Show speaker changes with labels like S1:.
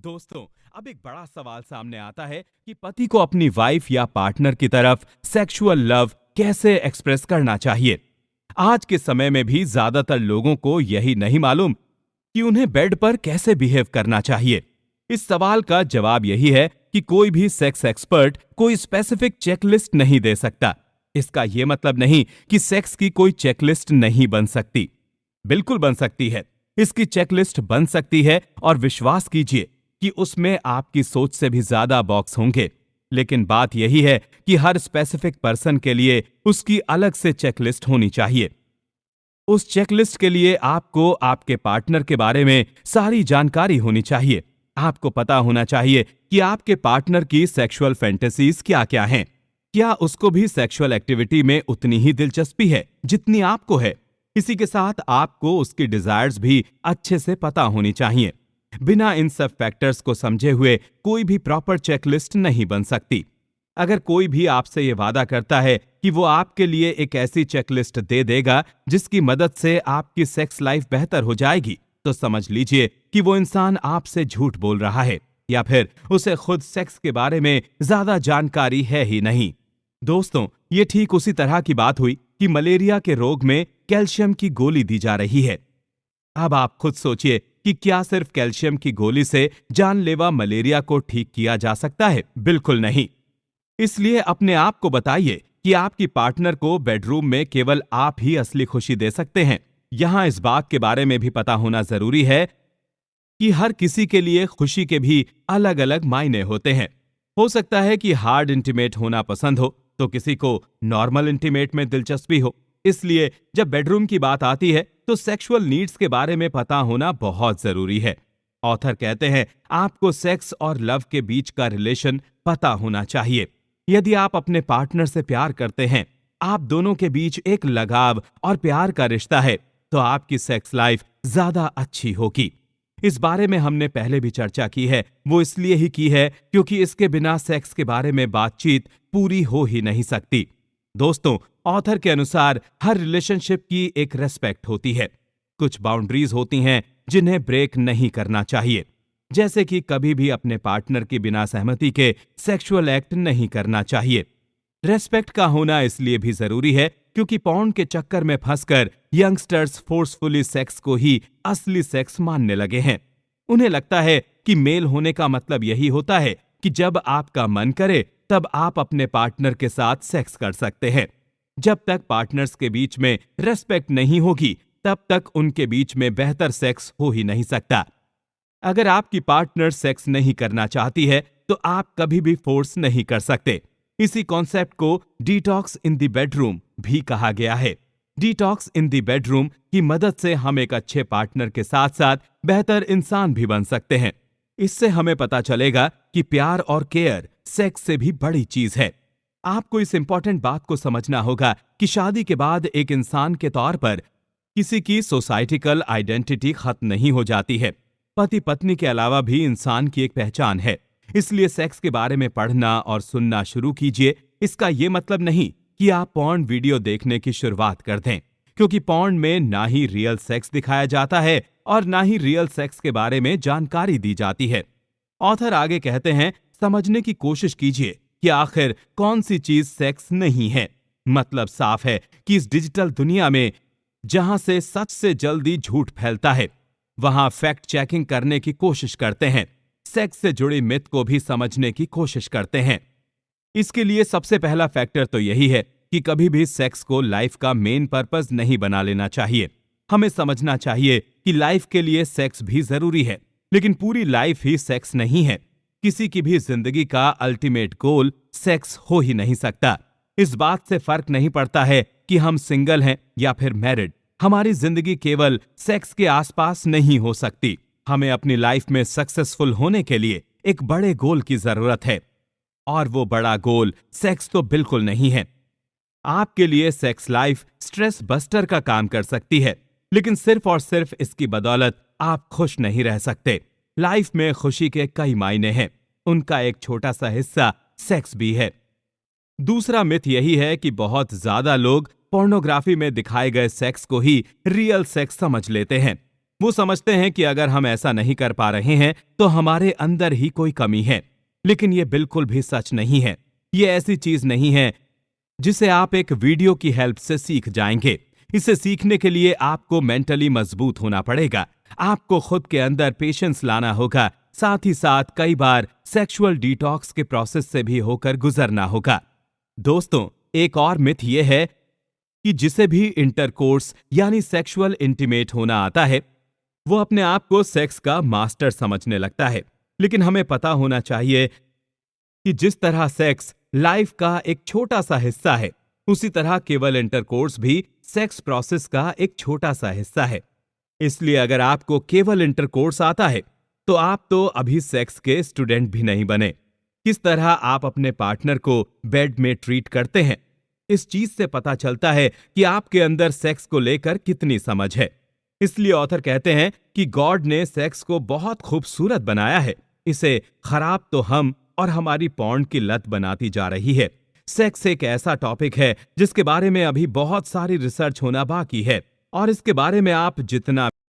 S1: दोस्तों, अब एक बड़ा सवाल सामने आता है कि पति को अपनी वाइफ या पार्टनर की तरफ सेक्सुअल लव कैसे एक्सप्रेस करना चाहिए। आज के समय में भी ज्यादातर लोगों को यही नहीं मालूम कि उन्हें बेड पर कैसे बिहेव करना चाहिए। इस सवाल का जवाब यही है कि कोई भी सेक्स एक्सपर्ट कोई स्पेसिफिक चेकलिस्ट नहीं दे सकता। इसका यह मतलब नहीं कि सेक्स की कोई चेकलिस्ट नहीं बन सकती। बिल्कुल बन सकती है। इसकी चेकलिस्ट बन सकती है और विश्वास कीजिए कि उसमें आपकी सोच से भी ज्यादा बॉक्स होंगे। लेकिन बात यही है कि हर स्पेसिफिक पर्सन के लिए उसकी अलग से चेकलिस्ट होनी चाहिए। उस चेकलिस्ट के लिए आपको आपके पार्टनर के बारे में सारी जानकारी होनी चाहिए। आपको पता होना चाहिए कि आपके पार्टनर की सेक्सुअल फैंटेसीज क्या-क्या हैं। क्या उसको भी सेक्सुअल एक्टिविटी में उतनी ही दिलचस्पी है जितनी आपको है? इसी के साथ आपको उसकी डिजायर्स भी अच्छे से पता होनी चाहिए। बिना इन सब फैक्टर्स को समझे हुए कोई भी प्रॉपर चेकलिस्ट नहीं बन सकती। अगर कोई भी आपसे ये वादा करता है कि वो आपके लिए एक ऐसी चेकलिस्ट दे देगा जिसकी मदद से आपकी सेक्स लाइफ बेहतर हो जाएगी, तो समझ लीजिए कि वो इंसान आपसे झूठ बोल रहा है या फिर उसे खुद सेक्स के बारे में ज्यादा जानकारी है ही नहीं। दोस्तों, ये ठीक उसी तरह की बात हुई कि मलेरिया के रोग में कैल्शियम की गोली दी जा रही है। अब आप खुद सोचिए कि क्या सिर्फ कैल्शियम की गोली से जानलेवा मलेरिया को ठीक किया जा सकता है? बिल्कुल नहीं। इसलिए अपने आप को बताइए कि आपकी पार्टनर को बेडरूम में केवल आप ही असली खुशी दे सकते हैं। यहां इस बात के बारे में भी पता होना जरूरी है कि हर किसी के लिए खुशी के भी अलग अलग मायने होते हैं। हो सकता है कि हार्ड इंटीमेट होना पसंद हो तो किसी को नॉर्मल इंटीमेट में दिलचस्पी हो। इसलिए जब बेडरूम की बात आती है तो सेक्सुअल नीड्स के बारे में पता होना बहुत जरूरी है। ऑथर कहते हैं आपको सेक्स और लव के बीच का रिलेशन पता होना चाहिए। यदि आप अपने पार्टनर से प्यार करते हैं, आप दोनों के बीच एक लगाव और प्यार का रिश्ता है, तो आपकी सेक्स लाइफ ज्यादा अच्छी होगी। इस बारे में हमने पहले भी चर्चा की है। वो इसलिए ही की है क्योंकि इसके बिना सेक्स के बारे में बातचीत पूरी हो ही नहीं सकती। दोस्तों, ऑथर के अनुसार हर रिलेशनशिप की एक रेस्पेक्ट होती है। कुछ बाउंड्रीज होती हैं जिन्हें ब्रेक नहीं करना चाहिए, जैसे कि कभी भी अपने पार्टनर की बिना सहमति के सेक्सुअल एक्ट नहीं करना चाहिए। रेस्पेक्ट का होना इसलिए भी जरूरी है क्योंकि पॉर्न के चक्कर में फंसकर यंगस्टर्स फोर्सफुली सेक्स को ही असली सेक्स मानने लगे हैं। उन्हें लगता है कि मेल होने का मतलब यही होता है कि जब आपका मन करे तब आप अपने पार्टनर के साथ सेक्स कर सकते हैं। जब तक पार्टनर्स के बीच में रेस्पेक्ट नहीं होगी, तब तक उनके बीच में बेहतर सेक्स हो ही नहीं सकता। अगर आपकी पार्टनर सेक्स नहीं करना चाहती है तो आप कभी भी फोर्स नहीं कर सकते। इसी कॉन्सेप्ट को डिटॉक्स इन द बेडरूम भी कहा गया है। डिटॉक्स इन द बेडरूम की मदद से हम एक अच्छे पार्टनर के साथ साथ बेहतर इंसान भी बन सकते हैं। इससे हमें पता चलेगा कि प्यार और केयर सेक्स से भी बड़ी चीज है। आपको इस इंपॉर्टेंट बात को समझना होगा कि शादी के बाद एक इंसान के तौर पर किसी की सोसाइटिकल आइडेंटिटी खत्म नहीं हो जाती है। पति पत्नी के अलावा भी इंसान की एक पहचान है। इसलिए सेक्स के बारे में पढ़ना और सुनना शुरू कीजिए। इसका ये मतलब नहीं कि आप पॉर्न वीडियो देखने की शुरुआत कर दें, क्योंकि पॉर्न में ना ही रियल सेक्स दिखाया जाता है और ना ही रियल सेक्स के बारे में जानकारी दी जाती है। ऑथर आगे कहते हैं, समझने की कोशिश कीजिए कि आखिर कौन सी चीज सेक्स नहीं है। मतलब साफ है कि इस डिजिटल दुनिया में जहां से सच से जल्दी झूठ फैलता है, वहां फैक्ट चेकिंग करने की कोशिश करते हैं। सेक्स से जुड़ी मिथ को भी समझने की कोशिश करते हैं। इसके लिए सबसे पहला फैक्टर तो यही है कि कभी भी सेक्स को लाइफ का मेन पर्पस नहीं बना लेना चाहिए। हमें समझना चाहिए कि लाइफ के लिए सेक्स भी जरूरी है, लेकिन पूरी लाइफ ही सेक्स नहीं है। किसी की भी जिंदगी का अल्टीमेट गोल सेक्स हो ही नहीं सकता। इस बात से फर्क नहीं पड़ता है कि हम सिंगल हैं या फिर मैरिड। हमारी जिंदगी केवल सेक्स के आसपास नहीं हो सकती। हमें अपनी लाइफ में सक्सेसफुल होने के लिए एक बड़े गोल की जरूरत है, और वो बड़ा गोल सेक्स तो बिल्कुल नहीं है। आपके लिए सेक्स लाइफ स्ट्रेस बस्टर का काम कर सकती है, लेकिन सिर्फ और सिर्फ इसकी बदौलत आप खुश नहीं रह सकते। लाइफ में खुशी के कई मायने हैं, उनका एक छोटा सा हिस्सा सेक्स भी है। दूसरा मिथ यही है कि बहुत ज्यादा लोग पोर्नोग्राफी में दिखाए गए सेक्स को ही रियल सेक्स समझ लेते हैं। वो समझते हैं कि अगर हम ऐसा नहीं कर पा रहे हैं तो हमारे अंदर ही कोई कमी है। लेकिन ये बिल्कुल भी सच नहीं है। ये ऐसी चीज नहीं है जिसे आप एक वीडियो की हेल्प से सीख जाएंगे। इसे सीखने के लिए आपको मेंटली मजबूत होना पड़ेगा। आपको खुद के अंदर पेशेंस लाना होगा। साथ ही साथ कई बार सेक्सुअल डिटॉक्स के प्रोसेस से भी होकर गुजरना होगा। दोस्तों, एक और मिथ ये है कि जिसे भी इंटरकोर्स यानी सेक्सुअल इंटीमेट होना आता है वो अपने आप को सेक्स का मास्टर समझने लगता है। लेकिन हमें पता होना चाहिए कि जिस तरह सेक्स लाइफ का एक छोटा सा हिस्सा है, उसी तरह केवल इंटरकोर्स भी सेक्स प्रोसेस का एक छोटा सा हिस्सा है। इसलिए अगर आपको केवल इंटरकोर्स आता है तो आप तो अभी सेक्स के स्टूडेंट भी नहीं बने। किस तरह आप अपने पार्टनर को बेड में ट्रीट करते हैं, इस चीज से पता चलता है कि आपके अंदर सेक्स को लेकर कितनी समझ है। इसलिए ऑथर कहते हैं कि गॉड ने सेक्स को बहुत खूबसूरत बनाया है, इसे खराब तो हम और हमारी पॉर्न की लत बनाती जा रही है। सेक्स एक ऐसा टॉपिक है जिसके बारे में अभी बहुत सारी रिसर्च होना बाकी है और इसके बारे में आप जितना